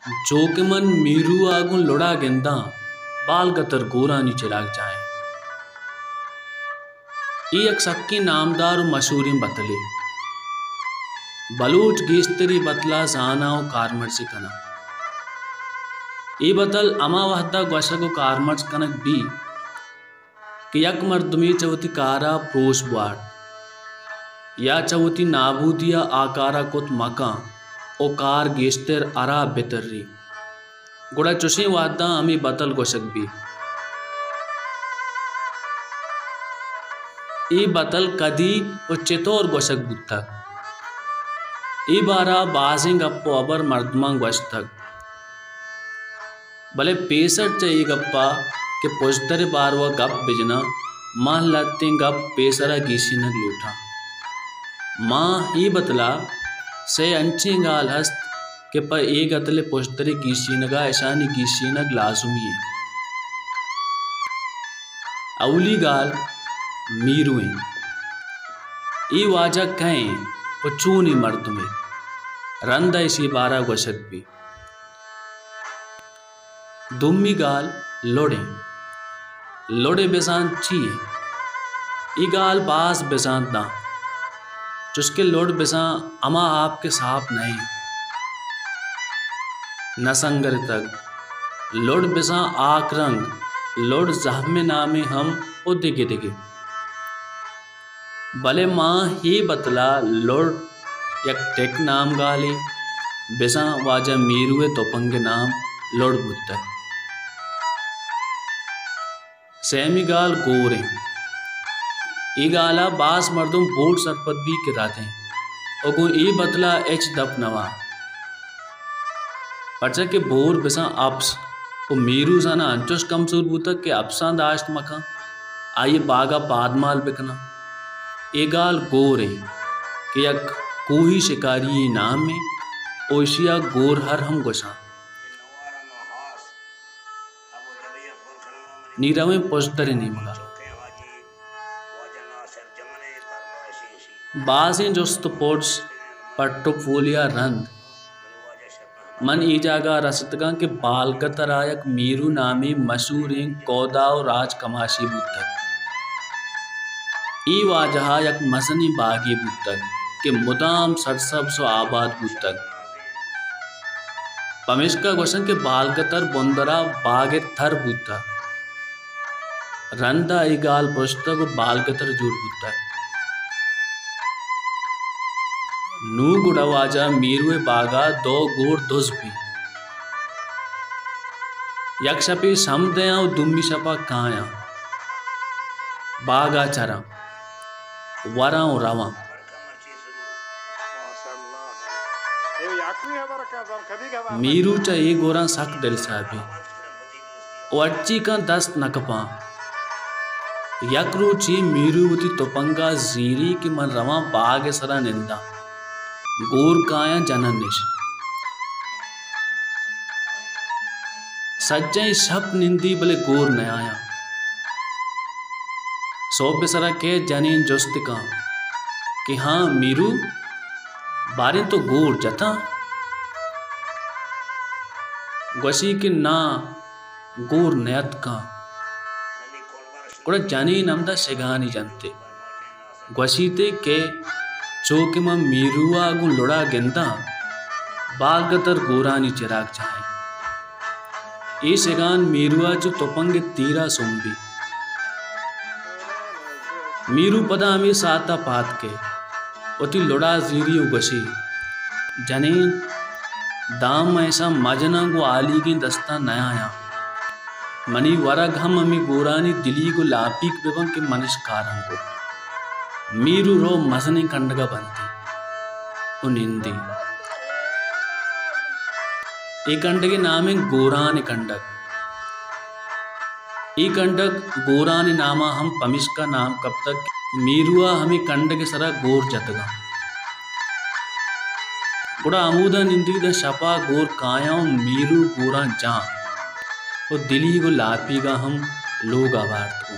जोकमन मीरू आगुन लोड़ा गेंदा बाल गतर गोरानी चिराग जाए। एक सक्की नामदार मशहूरी बतले बलूच गेस्तरी बतला जाना कारमर्सी कना ई बतल अमा वहदा ग्वशगो कारमर्स कनक भी कि यक मर्दमी चवती कारा प्रोश बुआड़ या चवती नाबूदिया आकारा कुत मका ओ कार गेस्तर अरा बेतर्री गुड़ा चुशी वादा अमी बतल ग्वशक भी ई बतल कदी ओ चितोर ग्वशक बुतक ई बारा बाजिंग अप्पो अबर मर्दमा ग्वशतक भले पेसर चाहिए गप्पा के पुजदर बारवा गप बिजना माह लत्ते गप पेसरा गीसी नग लूठा माँ ही बतला से अंची गाल हस्त के पर एक अतले पुजदरे गीसी नगा ऐसानी गीसी नग लाजुमी है अवली गाल मीरुए ई वाजा कहें वो चूनी मर्द में रंदा इसी बारा ग्वशक भी दुम्मी गाल लोड़े बेसान चाहिए ई गाल बास बेसान ना चुसके लोड बेसा अमा आपके साफ नहीं नसंगर तक लोड बेसा आक रंग लोड जहमे नामे हम ओ दिगे दिगे भले माँ ही बतला लोड यक टेक नाम गाले बेसा वाजा मीरुए तोपंगे नाम लोड बुद्ध सेमी गाल गोरे ई गाला बास मर्दुम बोट सरपत भी किराते और को ई बतला एच दप नवा पर्चा के बोर बिसा अप्स ओ मीरू साना अंचोस कमसूर बुतक के अप्सा दाश्त मका आइए बागा पादमाल बिकना ए गाल गोरे के यक कोही शिकारी नाम में ओशिया गोर हर हम गोसा नीरवे पुजदरे नहीं मगा बासे जोस्त पोड्स पट्टोफोलिया रंद मन ईजागा रसतगा के बाल कतरायक मीरू नामी मशहूर कौदाव राज कमाशी बुतक ई वाजहा यक मसनी बागी बुतक के मुदाम सरसब सो आबाद बुतक पमिश्का गोशन के बाल कतर बुंदरा बागे थर बुतक रंदा ई गाल पुस्तक बाल कतर जुड़ बुतक नू गुड़ावाजा मीरुए बागा दो गोर दुस भी यक शपी समदया दुम्मी शपा काया बागा चरा वरा रवा मीरू चा ये गोरा सक दिल साहबी वच्ची का दस्त नकपा यकरूची मीरूवती तोपंगा जीरी की मन रवा बाग सरा निंदा गोर काया जनन निश सज्जई सब निंदी बले गोर न आया सोप सरा के जनीन जोस्तिका कि हाँ मीरू बारे तो गोर जता ग्वशी के ना गोर नयत का जानी नमदा शेगानी जनते ग्वशीते के चौकिमा मीरुआ गु लोड़ा गेंदा बागतर गोरानी चिराग चाहे ए शेगान मीरुआ जो तोपंगे तीरा सोम्बी मीरू पदा हमी साता पात के ओती लोड़ा जीरी उगशी जने दाम ऐसा मजना गो आली की दस्ता नया आया मनी वरग हम अमी गोरानी दिली को लापीक बेबं के मनिष कारं को मीरू रो मसनी कंडगा बनती उनिंदी ए कंडगे नामे गोरान कंडक ई कंडक गोरान नामा हम पमिश का नाम कब तक मीरुआ हमें कंडगे सरा गोर जतगा बुढ़ा अमूदा निंदी द शपा गोर कायाओ मीरू गोरा जा और दिली को लापीगा हम लोग आवार को